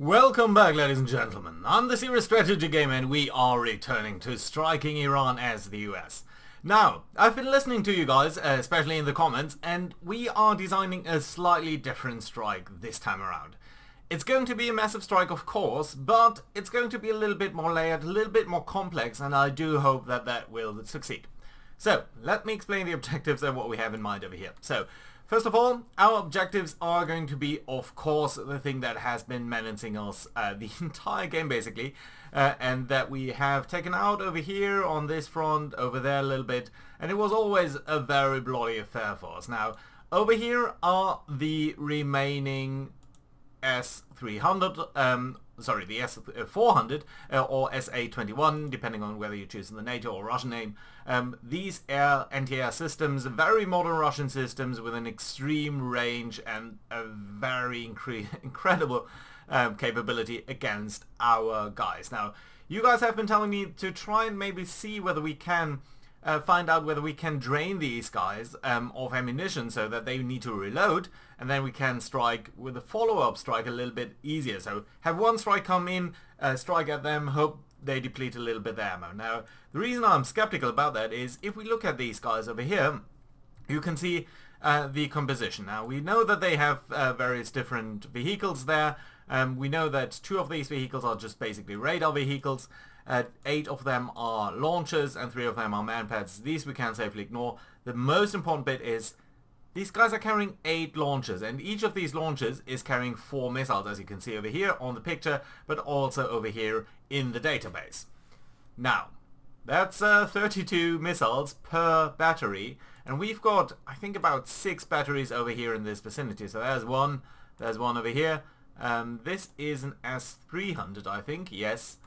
Welcome back, ladies and gentlemen. I'm the Serious Strategy Gamer and we are returning to striking Iran as the US. Now, I've been listening to you guys, especially in the comments, and we are designing a slightly different strike this time around. It's going to be a massive strike, of course, but it's going to be a little bit more layered, a little bit more complex, and I do hope that that will succeed. So, let me explain the objectives and what we have in mind over here. So, first of all, our objectives are going to be, of course, the thing that has been menacing us the entire game, basically, and that we have taken out over here, on this front, over there a little bit, and it was always a very bloody affair for us. Now, over here are the remaining S-300, the S-400 or SA-21, depending on whether you choose the NATO or Russian name. These anti-air systems, very modern Russian systems with an extreme range and a very incredible capability against our guys. Now, you guys have been telling me to try and maybe see whether we can find out whether we can drain these guys of ammunition so that they need to reload, and then we can strike with a follow-up strike a little bit easier. So have one strike come in, strike at them, hope they deplete a little bit of ammo. Now, the reason I'm skeptical about that is if we look at these guys over here, you can see the composition. Now, we know that they have various different vehicles there. We know that 2 of these vehicles are just basically radar vehicles. 8 of them are launchers and 3 of them are manpads. These we can safely ignore. The most important bit is these guys are carrying 8 launchers, and each of these launchers is carrying 4 missiles, as you can see over here on the picture, but also over here in the database. Now, that's 32 missiles per battery, and we've got, I think, about 6 batteries over here in this vicinity. So there's one over here. This is an S-300, I think, yes.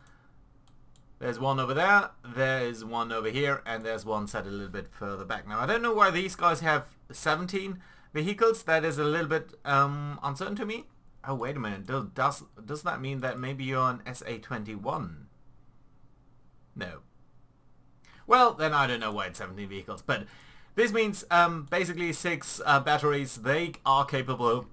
There's one over there, there's one over here, and there's one set a little bit further back. Now, I don't know why these guys have 17 vehicles. That is a little bit uncertain to me. Oh, wait a minute. Does that mean that maybe you're an SA-21? No. Well, then I don't know why it's 17 vehicles. But this means basically 6 batteries. They are capable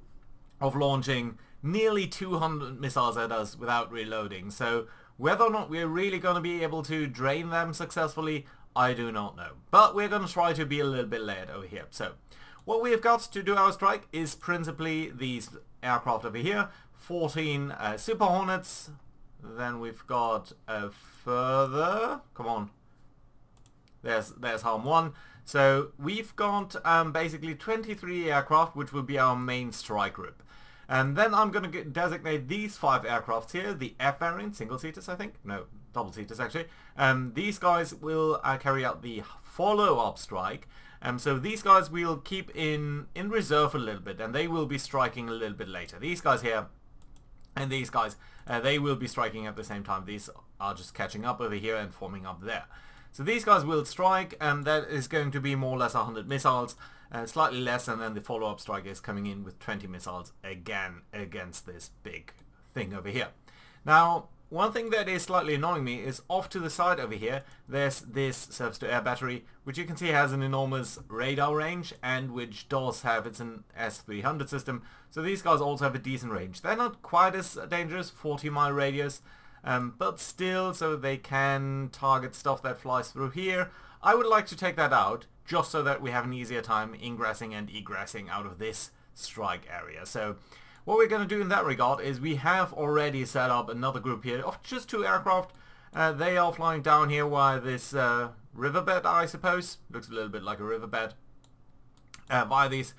of launching nearly 200 missiles at us without reloading. So whether or not we're really going to be able to drain them successfully, I do not know. But we're going to try to be a little bit layered over here. So what we've got to do our strike is principally these aircraft over here. 14 SuperHornets. Then we've got further... Come on. There's Harm 1. So we've got basically 23 aircraft, which will be our main strike group. And then I'm going to designate these 5 aircrafts here, the F variant, single-seaters I think, no, double-seaters actually. These guys will carry out the follow-up strike. So these guys we'll keep in reserve a little bit, and they will be striking a little bit later. These guys here and these guys, they will be striking at the same time. These are just catching up over here and forming up there. So these guys will strike, and that is going to be more or less 100 missiles. Slightly less, and then the follow-up strike is coming in with 20 missiles again against this big thing over here. Now, one thing that is slightly annoying me is off to the side over here, there's this surface-to-air battery, which you can see has an enormous radar range, and which does have, it's an S-300 system, so these guys also have a decent range. They're not quite as dangerous, 40-mile radius, but still, so they can target stuff that flies through here. I would like to take that out, just so that we have an easier time ingressing and egressing out of this strike area. So what we're going to do in that regard is we have already set up another group here of just 2 aircraft. They are flying down here via this riverbed, I suppose. Looks a little bit like a riverbed. Via these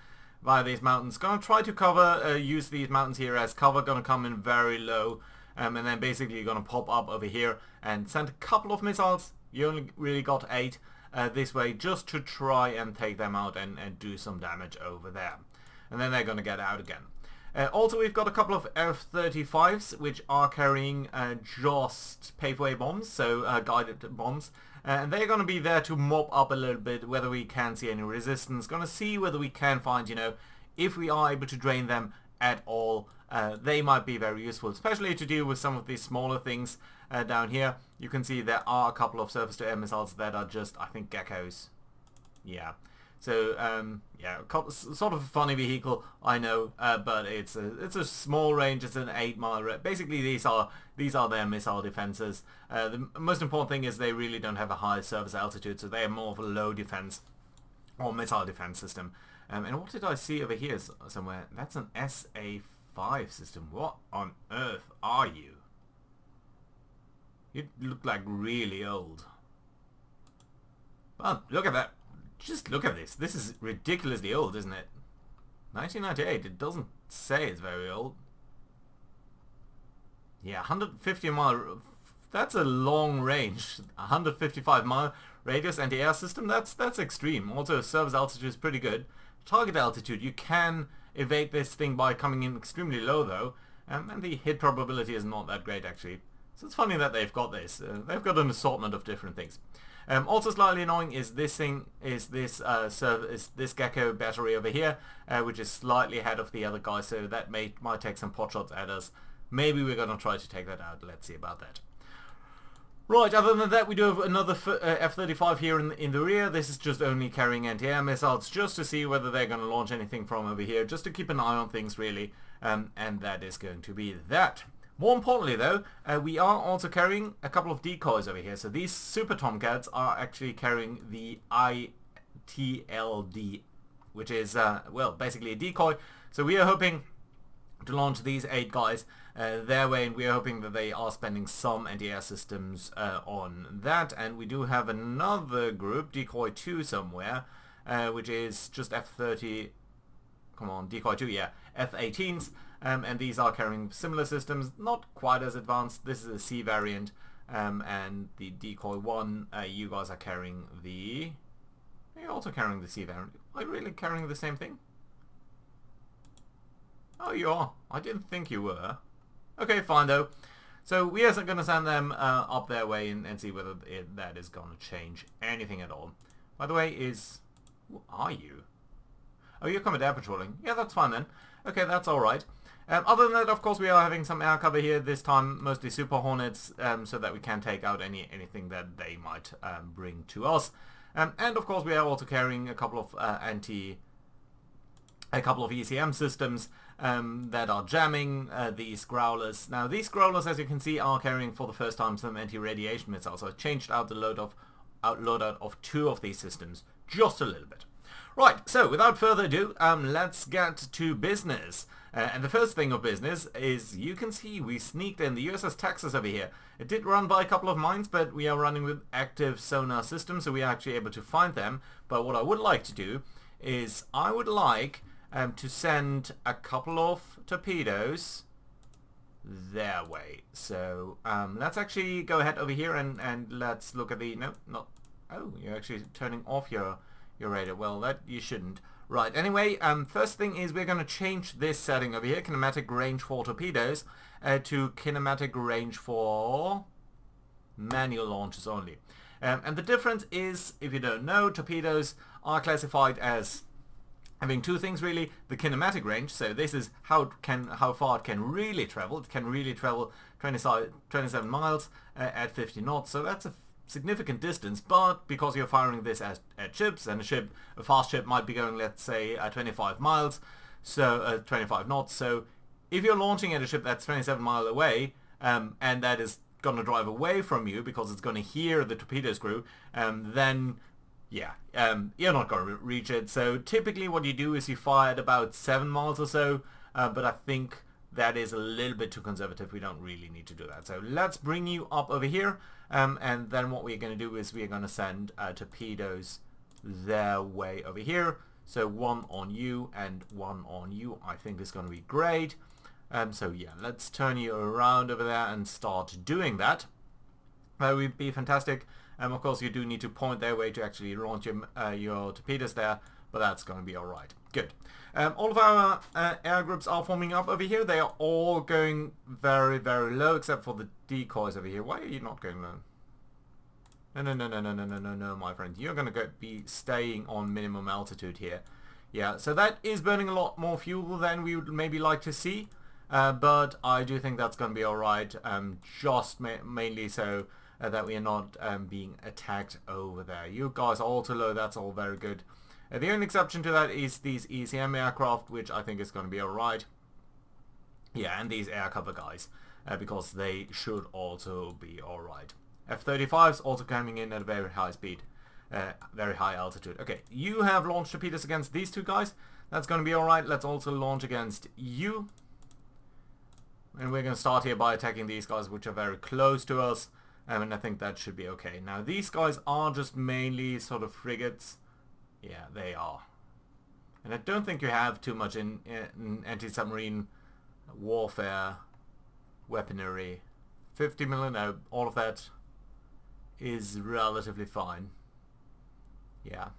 mountains. Going to try to cover, use these mountains here as cover. Going to come in very low. And then basically going to pop up over here and send a couple of missiles. You only really got 8. This way, just to try and take them out and do some damage over there. And then they're going to get out again. Also, we've got a couple of F-35s, which are carrying just pave-way bombs, so guided bombs. And they're going to be there to mop up a little bit, whether we can see any resistance. Going to see whether we can find, if we are able to drain them at all. They might be very useful, especially to deal with some of these smaller things down here. You can see there are a couple of surface-to-air missiles that are just, I think, geckos. Yeah. So yeah, sort of a funny vehicle, I know, but it's a small range. It's an 8-mile range. Basically, these are their missile defenses. The most important thing is they really don't have a high surface altitude, so they are more of a low defense or missile defense system. And what did I see over here somewhere? That's an SA-5 system. What on earth are you? You look like really old. Well, look at that. Just look at this. This is ridiculously old, isn't it? 1998. It doesn't say it's very old. Yeah, 150 mile. That's a long range. 155 mile radius anti-air system. That's extreme. Also, surface altitude is pretty good. Target altitude, you can evade this thing by coming in extremely low though, and the hit probability is not that great actually. So it's funny that they've got this. They've got an assortment of different things. Also slightly annoying is this Gecko battery over here, which is slightly ahead of the other guy, so that might take some pot shots at us. Maybe we're going to try to take that out. Let's see about that. Right, other than that, we do have another F-35 here in the rear. This is just only carrying anti-air missiles, just to see whether they're going to launch anything from over here, just to keep an eye on things really, and that is going to be that. More importantly though, we are also carrying a couple of decoys over here. So these SuperTomcats are actually carrying the ITLD, which is, well, basically a decoy. So we are hoping to launch these 8 guys their way, and we are hoping that they are spending some anti-air systems on that. And we do have another group, decoy 2 somewhere, which is just F-30, come on, decoy 2, yeah, F-18s. And these are carrying similar systems, not quite as advanced. This is a C variant, and the decoy 1, you guys are carrying the... You're also carrying the C variant. Are you really carrying the same thing? Oh, you are. I didn't think you were. Okay, fine though. So we are going to send them up their way and see whether that is going to change anything at all. By the way, who are you? Oh, you're coming air patrolling. Yeah, that's fine then. Okay, that's alright. Other than that, of course, we are having some air cover here, this time mostly Super Hornets, so that we can take out anything that they might bring to us. And of course, we are also carrying a couple of ECM systems that are jamming these Growlers. Now, these Growlers, as you can see, are carrying for the first time some anti-radiation missiles. So I changed out the loadout of 2 of these systems, just a little bit. Right, so without further ado, let's get to business. And the first thing of business is, you can see we sneaked in the USS Texas over here. It did run by a couple of mines, but we are running with active sonar systems, so we are actually able to find them. But what I would like to do is, I would like to send a couple of torpedoes their way. So let's actually go ahead over here and let's look at the... No, not... Oh, you're actually turning off your radar. Well, that you shouldn't. Right, anyway, first thing is we're going to change this setting over here, kinematic range for torpedoes, to kinematic range for manual launches only. And the difference is, if you don't know, torpedoes are classified as having 2 things really: the kinematic range, so this is how far it can really travel. It can really travel 27 miles at 50 knots, so that's a significant distance, but because you're firing this at ships, and a fast ship might be going, let's say, 25 miles, so 25 knots, so if you're launching at a ship that's 27 miles away, and that is going to drive away from you because it's going to hear the torpedo screw, then yeah, you're not going to reach it. So typically what you do is you fire at about 7 miles or so, but I think that is a little bit too conservative. We don't really need to do that. So let's bring you up over here, and then what we're going to do is we're going to send torpedoes their way over here. So 1 on you and 1 on you. I think is going to be great. So yeah, let's turn you around over there and start doing that. That would be fantastic. Of course, you do need to point their way to actually launch your torpedoes there, but that's going to be alright. Good. All of our air groups are forming up over here. They are all going very, very low, except for the decoys over here. Why are you not going low? No, my friend. You're going to be staying on minimum altitude here. Yeah, so that is burning a lot more fuel than we would maybe like to see. But I do think that's going to be alright. Just mainly so that we are not being attacked over there. You guys are all too low. That's all very good. The only exception to that is these ECM aircraft, which I think is going to be alright. Yeah, and these air cover guys, because they should also be alright. F-35s also coming in at a very high speed, very high altitude. Okay, you have launched torpedoes against these two guys. That's going to be alright. Let's also launch against you. And we're going to start here by attacking these guys, which are very close to us. And I think that should be okay. Now, these guys are just mainly sort of frigates. Yeah, they are. And I don't think you have too much in anti-submarine warfare weaponry. 50 million, no, all of that is relatively fine. Yeah.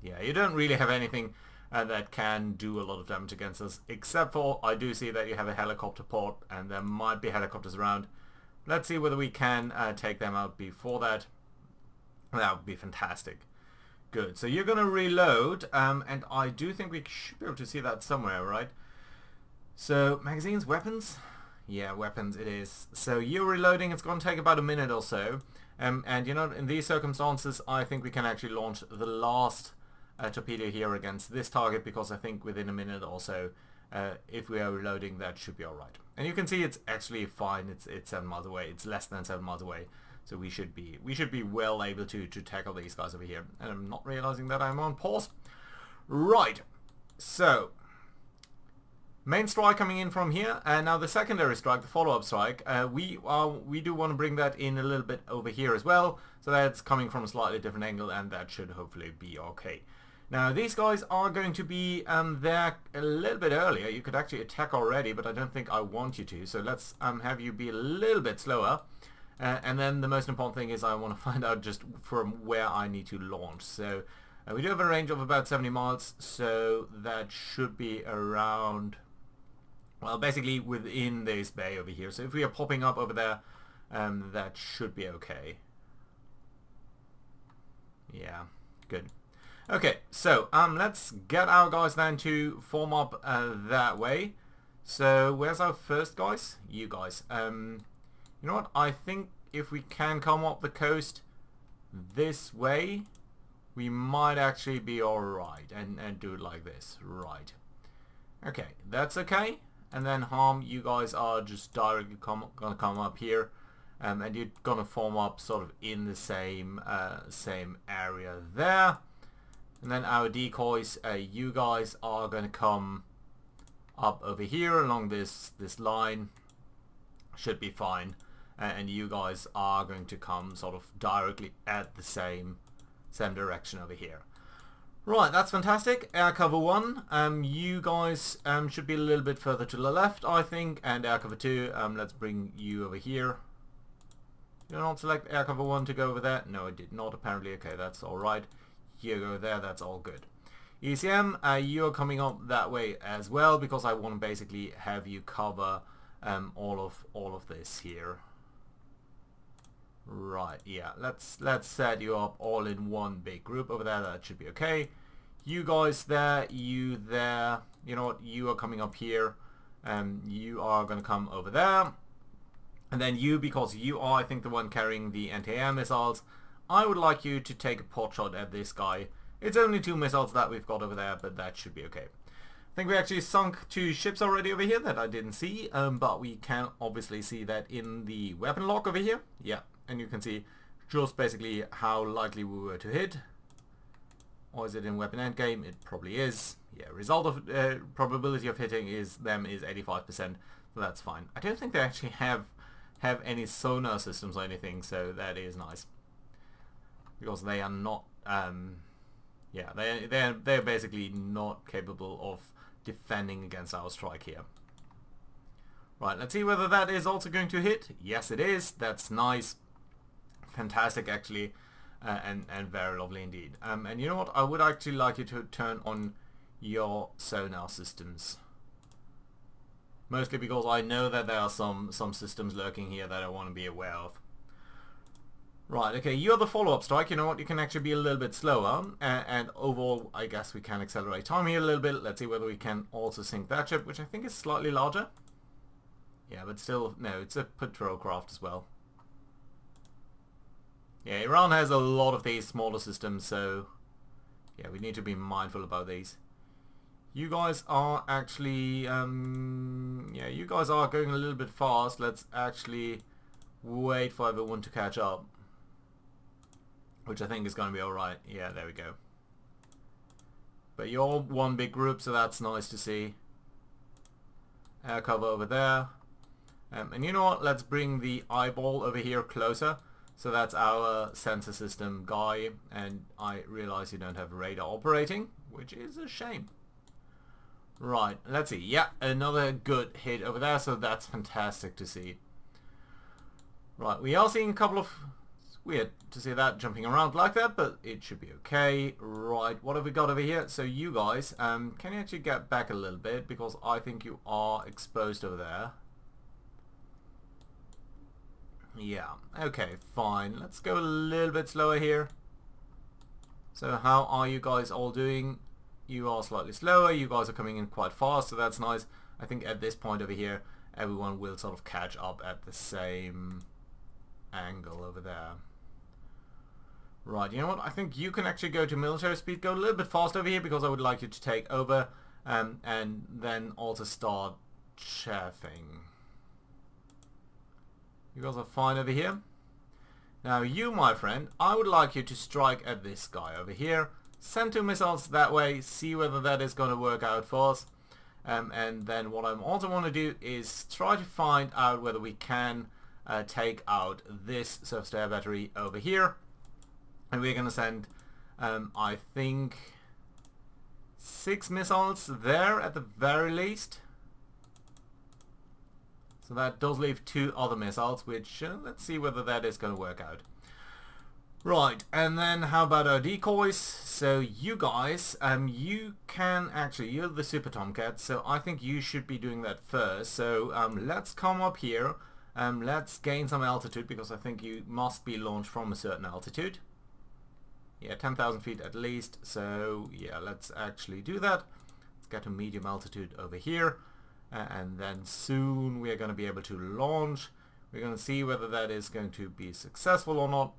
Yeah, you don't really have anything that can do a lot of damage against us, except for I do see that you have a helicopter port, and there might be helicopters around. Let's see whether we can take them out before that. That would be fantastic. Good, so you're going to reload, and I do think we should be able to see that somewhere, right? So, magazines, weapons? Yeah, weapons it is. So you're reloading, it's going to take about a minute or so. And you know, in these circumstances, I think we can actually launch the last torpedo here against this target, because I think within a minute or so, if we are reloading, that should be alright. And you can see it's actually fine, it's 7 miles away, it's less than 7 miles away. So we should be well able to tackle these guys over here. And I'm not realizing that I'm on pause. Right, so main strike coming in from here, and now the secondary strike, the follow-up strike, we do want to bring that in a little bit over here as well, so that's coming from a slightly different angle, and that should hopefully be okay. Now these guys are going to be there a little bit earlier. You could actually attack already, but I don't think I want you to, so let's have you be a little bit slower. And then the most important thing is I want to find out just from where I need to launch. So we do have a range of about 70 miles, so that should be around, well, basically within this bay over here. So if we are popping up over there, that should be okay. Yeah, good. Okay, so let's get our guys then to form up that way. So where's our first guys? You guys. You know what? I think if we can come up the coast this way, we might actually be alright and do it like this. Right. Okay, that's okay. And then you guys are just directly gonna come up here, and you're gonna form up sort of in the same area there. And then our decoys, you guys are gonna come up over here along this line. Should be fine. And you guys are going to come sort of directly at the same direction over here. Right, that's fantastic. Air cover 1, you guys should be a little bit further to the left, I think, and air cover 2, let's bring you over here. Did I not select air cover 1 to go over there? No, I did not, apparently. Okay, that's alright. You go there, that's all good. ECM, you're coming up that way as well, because I want to basically have you cover all of this here. Right, yeah, let's set you up all in one big group over there. That should be okay. You guys there, you there, you know what, you are coming up here, you are going to come over there. And then you, because you are, I think, the one carrying the anti-air missiles, I would like you to take a pot shot at this guy. It's only 2 missiles that we've got over there, but that should be okay. I think we actually sunk 2 ships already over here that I didn't see, but we can obviously see that in the weapon log over here. Yeah. And you can see just basically how likely we were to hit. Or is it in weapon endgame? It probably is. Yeah, result of probability of hitting is 85%, so that's fine. I don't think they actually have any sonar systems or anything, so that is nice. Because they are not, yeah, they're basically not capable of defending against our strike here. Right, let's see whether that is also going to hit. Yes, it is. That's nice. Fantastic, actually, and very lovely indeed. And you know what? I would actually like you to turn on your sonar systems. Mostly because I know that there are some systems lurking here that I want to be aware of. Right, okay, you're the follow-up strike. You know what? You can actually be a little bit slower. And overall, I guess we can accelerate time here a little bit. Let's see whether we can also sink that ship, which I think is slightly larger. Yeah, but still, no, it's a patrol craft as well. Yeah, Iran has a lot of these smaller systems, so Yeah, we need to be mindful about these. You guys are actually, yeah, you guys are going a little bit fast. Let's actually wait for everyone to catch up, which I think is going to be alright. Yeah, there we go. But you're one big group, so that's nice to see. Air cover over there. And you know what? Let's bring the eyeball over here closer. So that's our sensor system guy. And I realize you don't have radar operating, which is a shame. Right, let's see. Yeah, another good hit over there, so that's fantastic to see. Right, we are seeing a couple of... It's weird to see that jumping around like that, but it should be okay. Right, what have we got over here? So you guys, can you actually get back a little bit? Because I think you are exposed over there. Yeah, okay, fine. Let's go a little bit slower here. So how are you guys all doing? You are slightly slower, you guys are coming in quite fast, so that's nice. I think at this point over here, everyone will sort of catch up at the same angle over there. Right, you know what? I think you can actually go to military speed, go a little bit fast over here because I would like you to take over and then also start chaffing. You guys are fine over here. Now you, my friend, I would like you to strike at this guy over here. Send 2 missiles that way, see whether that is going to work out for us. And then what I also want to do is try to find out whether we can take out this surface-to-air battery over here. And we're going to send, I think, 6 missiles there at the very least. So that does leave 2 other missiles, which let's see whether that is going to work out. Right, and then how about our decoys? So you guys, you can actually, you're the Super Tomcats, so I think you should be doing that first. So let's come up here, let's gain some altitude because I think you must be launched from a certain altitude. Yeah, 10,000 feet at least, so yeah, let's actually do that. Let's get to medium altitude over here, and then soon we are going to be able to launch. We're going to see whether that is going to be successful or not.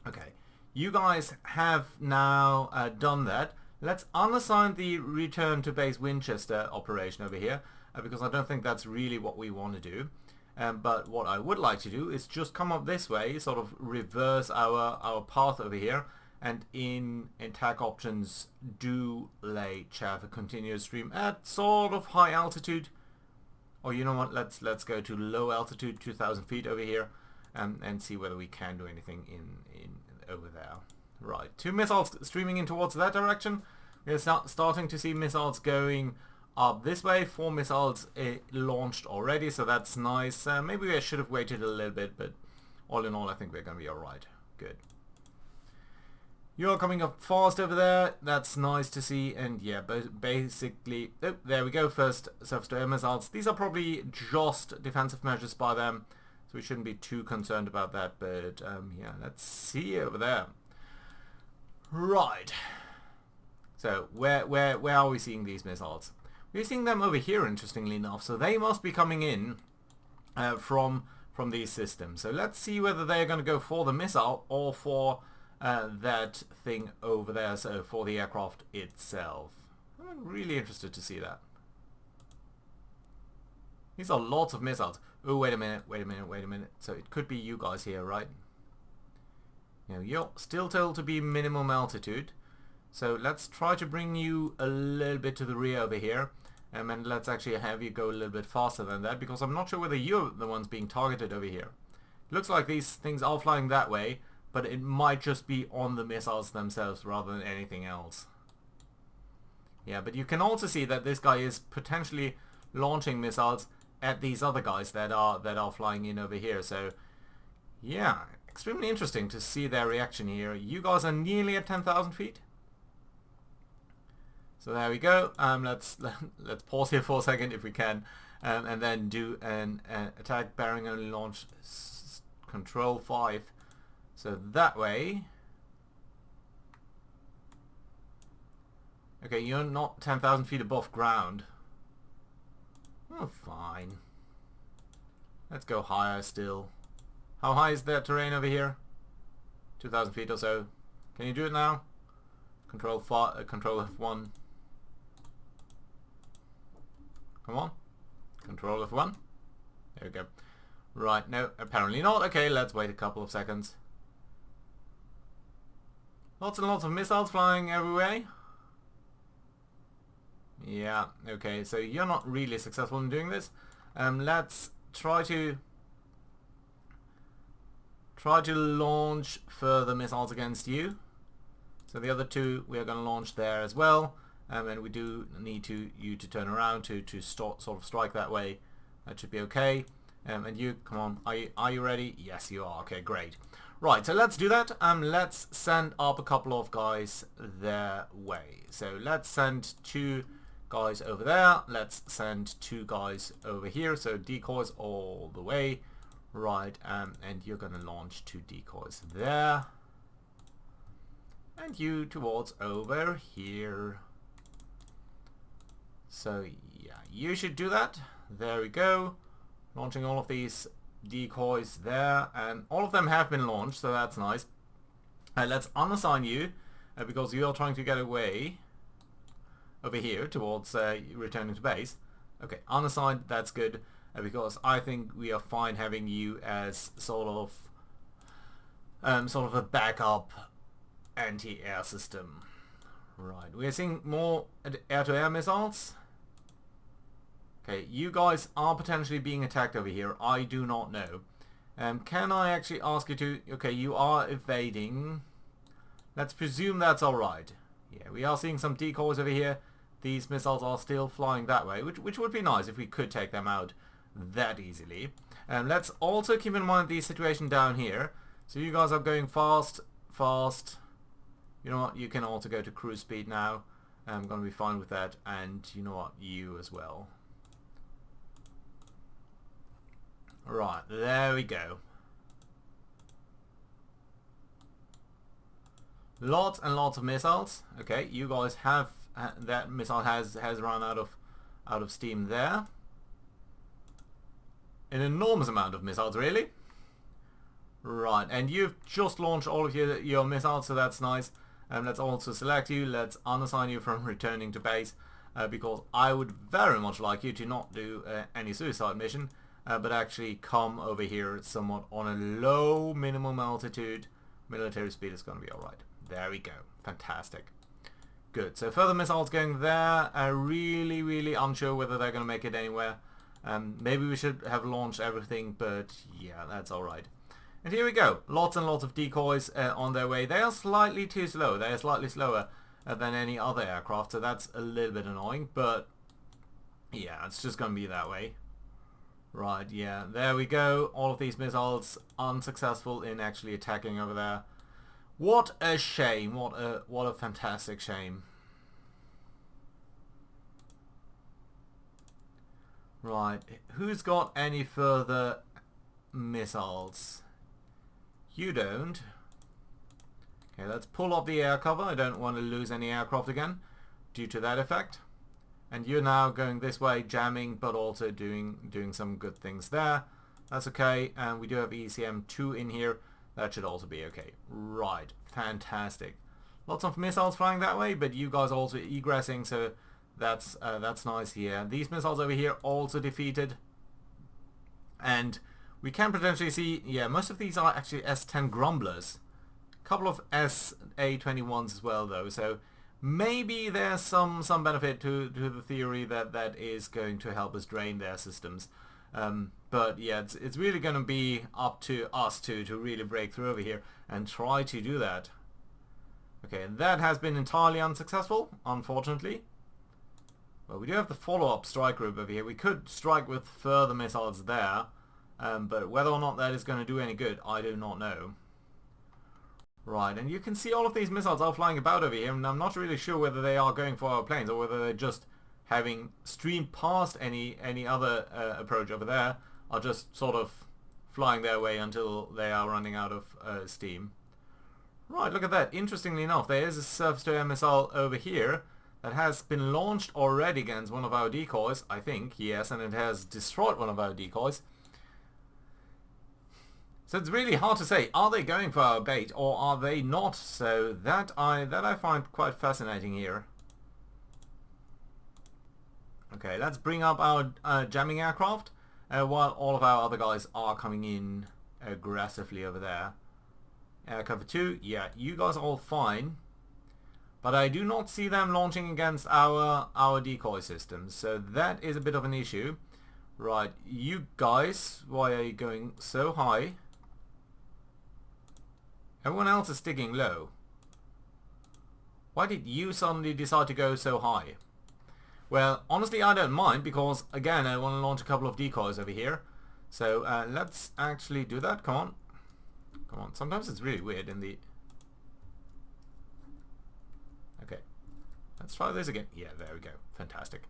Okay, you guys have now done that. Let's unassign the return to base Winchester operation over here because I don't think that's really what we want to do. But what I would like to do is just come up this way, sort of reverse our path over here, and in attack options do lay chaff a continuous stream at sort of high altitude. Or you know what, let's go to low altitude, 2,000 feet over here. And see whether we can do anything in over there. Right, 2 missiles streaming in towards that direction. We're starting to see missiles going up this way. 4 missiles launched already, so that's nice. Maybe I should have waited a little bit, but all in all, I think we're going to be alright. Good. You're coming up fast over there. That's nice to see. And yeah, basically... Oh, there we go. First surface-to-air missiles. These are probably just defensive measures by them. So we shouldn't be too concerned about that, but yeah, let's see over there. Right. So where are we seeing these missiles? We're seeing them over here, interestingly enough. So they must be coming in from these systems. So let's see whether they're going to go for the missile or for that thing over there. So for the aircraft itself. I'm really interested to see that. These are lots of missiles. Oh, wait a minute. So it could be you guys here, right? You know, you're still told to be minimum altitude. So let's try to bring you a little bit to the rear over here. And let's actually have you go a little bit faster than that, because I'm not sure whether you're the ones being targeted over here. It looks like these things are flying that way, but it might just be on the missiles themselves rather than anything else. Yeah, but you can also see that this guy is potentially launching missiles at these other guys that are flying in over here. So yeah, extremely interesting to see their reaction here. You guys are nearly at 10,000 feet. So there we go. Let's pause here for a second if we can, and then do an attack bearing only launch control 5. So that way. Okay, you're not 10,000 feet above ground. Oh, fine. Let's go higher still. How high is that terrain over here? 2,000 feet or so. Can you do it now? Control F1. Come on. Control F1. There we go. Right, no, apparently not. Okay, let's wait a couple of seconds. Lots and lots of missiles flying everywhere. Yeah, okay, so you're not really successful in doing this. Let's try to launch further missiles against you. So the other two we are going to launch there as well, and we do need you to turn around to sort of strike that way. That should be okay. And you, come on, are you ready? Yes, you are. Okay, great. Right, so let's do that. Let's send up a couple of guys their way. So let's send 2 guys over there. Let's send 2 guys over here. So decoys all the way. Right, and you're going to launch 2 decoys there. And you towards over here. So yeah, you should do that. There we go. Launching all of these decoys there, and all of them have been launched, so that's nice. Let's unassign you because you are trying to get away over here towards returning to base. Okay, unassigned, that's good, because I think we are fine having you as sort of a backup anti-air system. Right, we are seeing more air-to-air missiles. Okay, you guys are potentially being attacked over here. I do not know. Can I actually ask you to... Okay, you are evading. Let's presume that's alright. Yeah, we are seeing some decoys over here. These missiles are still flying that way, which would be nice if we could take them out that easily. Let's also keep in mind the situation down here. So you guys are going fast. You know what? You can also go to cruise speed now. I'm going to be fine with that. And you know what? You as well. Right, there we go. Lots and lots of missiles. Okay, you guys have that missile has run out of steam there. An enormous amount of missiles, really. Right, and you've just launched all of your missiles, so that's nice. Let's also select you. Let's unassign you from returning to base, because I would very much like you to not do any suicide mission. But actually come over here somewhat on a low minimum altitude. Military speed is going to be alright. There we go. Fantastic. Good. So further missiles going there. Really unsure whether they're going to make it anywhere. Maybe we should have launched everything, but yeah, that's alright. And here we go. Lots and lots of decoys on their way. They are slightly too slow. They are slightly slower than any other aircraft, so that's a little bit annoying, but yeah, it's just going to be that way. Right, yeah, there we go. All of these missiles unsuccessful in actually attacking over there. What a shame. What a fantastic shame. Right, who's got any further missiles? You don't. Okay, let's pull up the air cover. I don't want to lose any aircraft again due to that effect. And you're now going this way, jamming, but also doing some good things there. That's okay. And we do have ECM2 in here. That should also be okay. Right. Fantastic. Lots of missiles flying that way, but you guys also egressing, so that's nice here. These missiles over here also defeated. And we can potentially see, yeah, most of these are actually S-10 Grumblers. A couple of SA-21s as well, though, so maybe there's some benefit to the theory that is going to help us drain their systems. But yeah, it's really going to be up to us to really break through over here and try to do that. Okay, that has been entirely unsuccessful, unfortunately. Well, we do have the follow-up strike group over here. We could strike with further missiles there, but whether or not that is going to do any good, I do not know. Right, and you can see all of these missiles are flying about over here, and I'm not really sure whether they are going for our planes or whether they're just having streamed past any other approach over there, are just sort of flying their way until they are running out of steam. Right, look at that. Interestingly enough, there is a surface-to-air missile over here that has been launched already against one of our decoys, I think, yes, and it has destroyed one of our decoys. So it's really hard to say, are they going for our bait or are they not? So that I find quite fascinating here. Okay, let's bring up our jamming aircraft while all of our other guys are coming in aggressively over there. Cover 2, yeah, you guys are all fine. But I do not see them launching against our decoy systems, so that is a bit of an issue. Right, you guys, why are you going so high? Everyone else is sticking low. Why did you suddenly decide to go so high? Well, honestly, I don't mind because, again, I want to launch a couple of decoys over here. So let's actually do that. Come on. Come on. Sometimes it's really weird in the... Okay. Let's try this again. Yeah, there we go. Fantastic.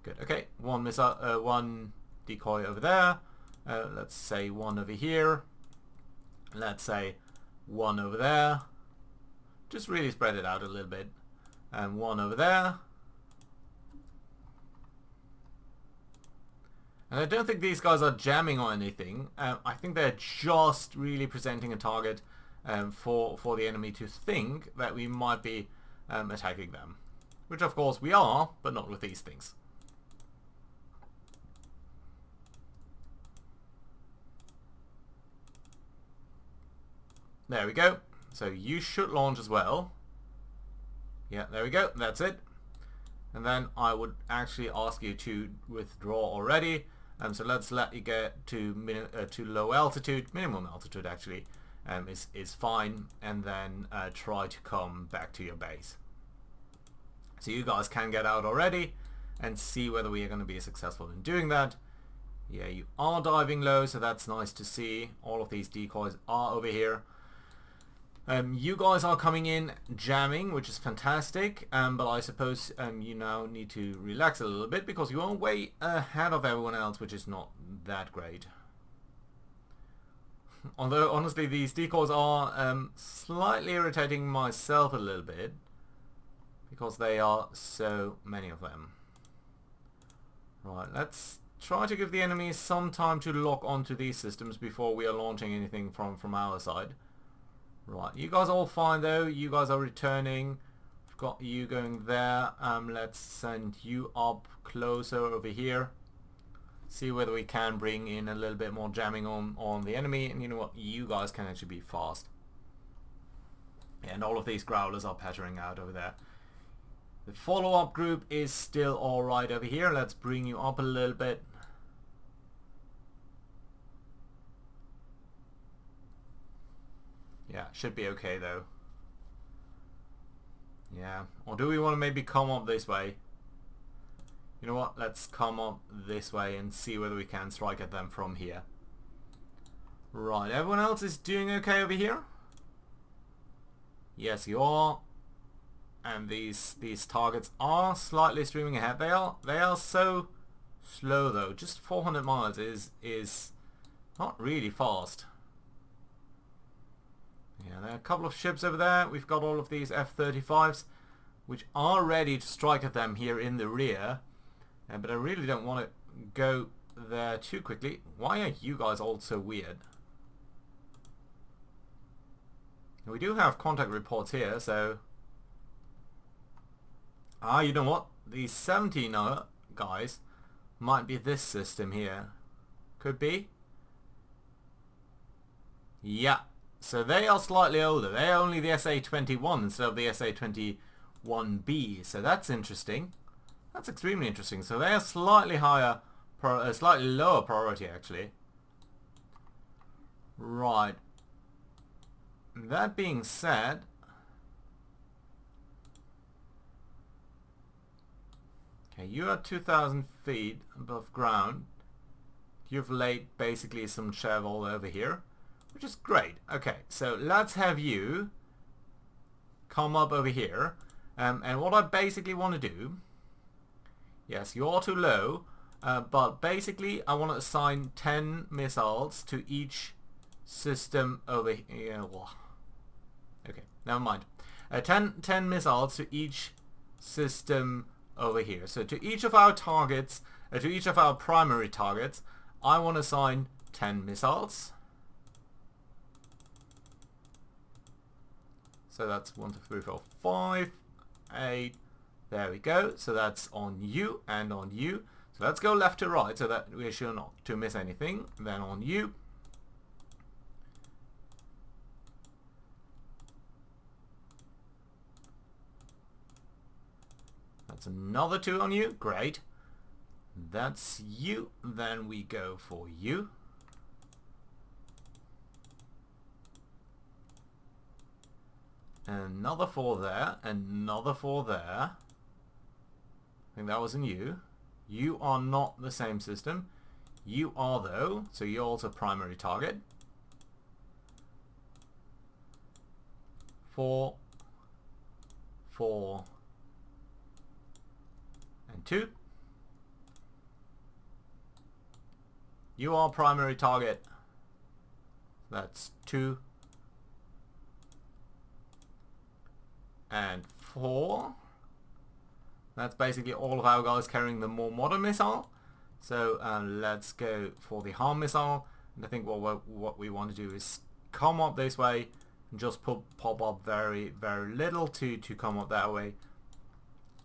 Good. Okay. One missile, one decoy over there. Let's say one over here. Let's say one over there. Just really spread it out a little bit. And one over there. And I don't think these guys are jamming or anything. I think they're just really presenting a target for the enemy to think that we might be attacking them. Which of course we are, but not with these things. There we go. So you should launch as well. Yeah, there we go. That's it. And then I would actually ask you to withdraw already. So let's let you get to low altitude, minimum altitude actually, is fine, and then try to come back to your base. So you guys can get out already and see whether we are going to be successful in doing that. Yeah, you are diving low, so that's nice to see. All of these decoys are over here. You guys are coming in jamming, which is fantastic, but I suppose you now need to relax a little bit because you are way ahead of everyone else, which is not that great. Although, honestly, these decoys are slightly irritating myself a little bit because they are so many of them. Right, let's try to give the enemy some time to lock onto these systems before we are launching anything from our side. Right, you guys are all fine though. You guys are returning. I've got you going there. Let's send you up closer over here. See whether we can bring in a little bit more jamming on the enemy. And you know what? You guys can actually be fast. And all of these growlers are pattering out over there. The follow-up group is still alright over here. Let's bring you up a little bit. Yeah, should be okay though. Yeah, or do we want to maybe come up this way? You know what, let's come up this way and see whether we can strike at them from here. Right, everyone else is doing okay over here? Yes, you are. And these targets are slightly streaming ahead. They are so slow though. Just 400 miles is not really fast. Yeah, there are a couple of ships over there. We've got all of these F-35s, which are ready to strike at them here in the rear. But I really don't want to go there too quickly. Why are you guys all so weird? We do have contact reports here, so... you know what? These 17 guys might be this system here. Could be. Yeah. So they are slightly older. They're only the SA-21 instead of the SA-21B. So that's interesting. That's extremely interesting. So they are slightly higher, slightly lower priority actually. Right. That being said, okay, you are 2,000 feet above ground. You've laid basically some cheval over here, which is great. Okay, so let's have you come up over here. And what I basically want to do, yes, you're too low, but basically I want to assign 10 missiles to each system over here. Okay, never mind. 10 missiles to each system over here. So to each of our targets, to each of our primary targets, I want to assign 10 missiles. So that's 1, 2, 3, 4, 5, 8. There we go. So that's on you and on you. So let's go left to right so that we're sure not to miss anything. Then on you. That's another 2 on you. Great. That's you. Then we go for you. Another 4 there. Another 4 there. I think that was in you. You are not the same system. You are though. So you're also primary target. 4. 4. And 2. You are primary target. That's 2. And 4. That's basically all of our guys carrying the more modern missile. So let's go for the harm missile. And I think what we want to do is come up this way and just pop up very, very little to come up that way.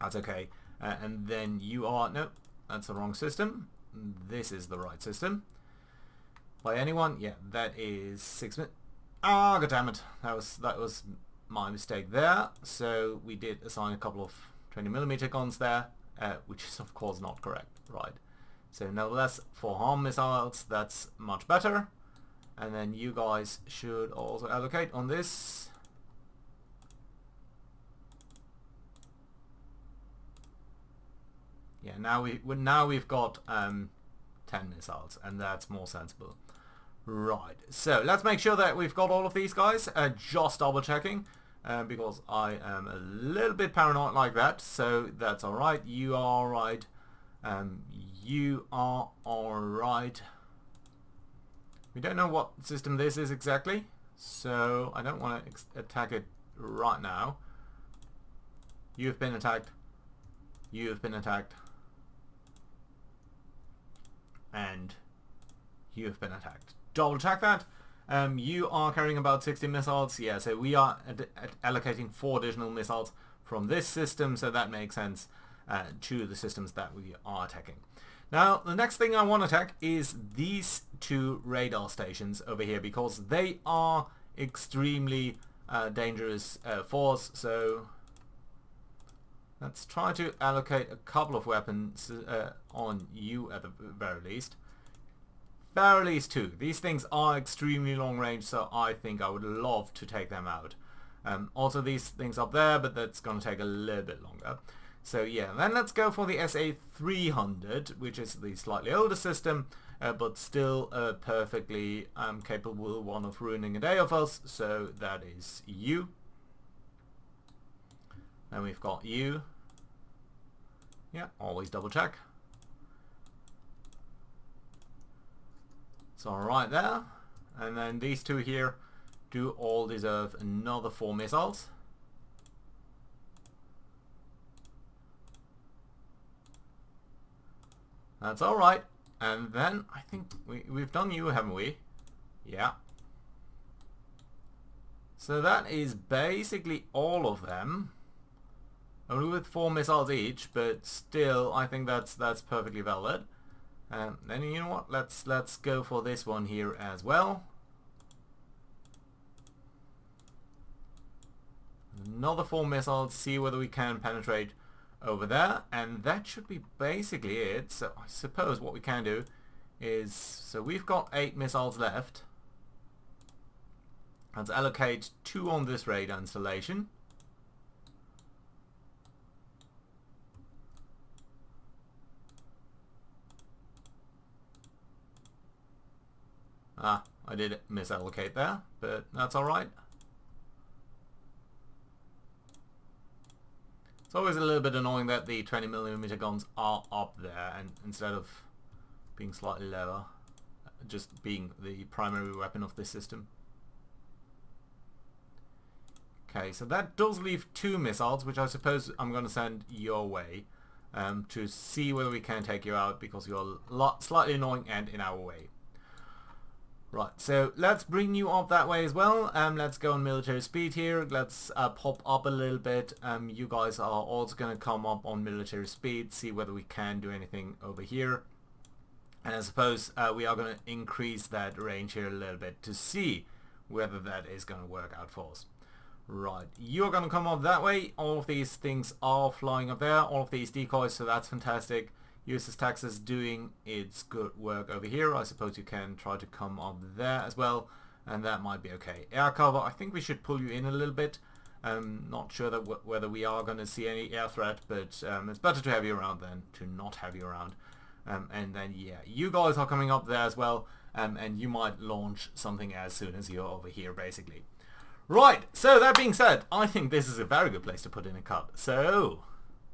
That's okay. And then you are... No, that's the wrong system. This is the right system. By anyone? Yeah, that is 6 minutes. Ah, god damn it. That was my mistake there. So we did assign a couple of 20mm guns there, which is of course not correct, right? So nevertheless, for harm missiles, that's much better. And then you guys should also allocate on this. Yeah, now we've got 10 missiles, and that's more sensible. Right, so let's make sure that we've got all of these guys. Just double checking. Because I am a little bit paranoid like that, so that's alright. You are alright. You are alright. We don't know what system this is exactly, so I don't want to attack it right now. You've been attacked. You've been attacked. And you've been attacked. Double check that. You are carrying about 60 missiles. Yeah, so we are allocating 4 additional missiles from this system, so that makes sense to the systems that we are attacking. Now, the next thing I want to attack is these 2 radar stations over here, because they are extremely dangerous for us. So let's try to allocate a couple of weapons on you at the very least. At least 2. These things are extremely long range, so I think I would love to take them out. Also these things up there, but that's going to take a little bit longer. So yeah, then let's go for the SA-300, which is the slightly older system, but still a perfectly capable one of ruining a day of us. So that is you. Then we've got you. Yeah, always double check. It's alright there. And then these 2 here do all deserve another 4 missiles. That's alright. And then I think we've done you, haven't we? Yeah. So that is basically all of them. Only with 4 missiles each, but still I think that's perfectly valid. Then you know what? Let's go for this one here as well. Another 4 missiles. See whether we can penetrate over there, and that should be basically it. So I suppose what we can do is, so we've got 8 missiles left. Let's allocate 2 on this radar installation. Ah, I did misallocate there, but that's alright. It's always a little bit annoying that the 20mm guns are up there, and instead of being slightly lower, just being the primary weapon of this system. Okay, so that does leave 2 missiles, which I suppose I'm going to send your way to see whether we can take you out, because you're slightly annoying and in our way. Right, so let's bring you up that way as well. Let's go on military speed here. Let's pop up a little bit. You guys are also going to come up on military speed, see whether we can do anything over here. And I suppose we are going to increase that range here a little bit to see whether that is going to work out for us. Right, you're going to come up that way. All of these things are flying up there, all of these decoys, so that's fantastic. USS Texas doing its good work over here. I suppose you can try to come up there as well, and that might be okay. Air cover, I think we should pull you in a little bit. Not sure that whether we are going to see any air threat, but it's better to have you around than to not have you around. And then yeah, you guys are coming up there as well, and you might launch something as soon as you're over here basically. Right, so that being said, I think this is a very good place to put in a cut. So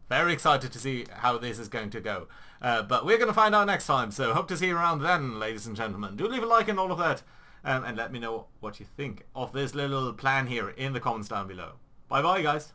very excited to see how this is going to go. But we're going to find out next time, so hope to see you around then, ladies and gentlemen. Do leave a like and all of that, and let me know what you think of this little plan here in the comments down below. Bye bye, guys.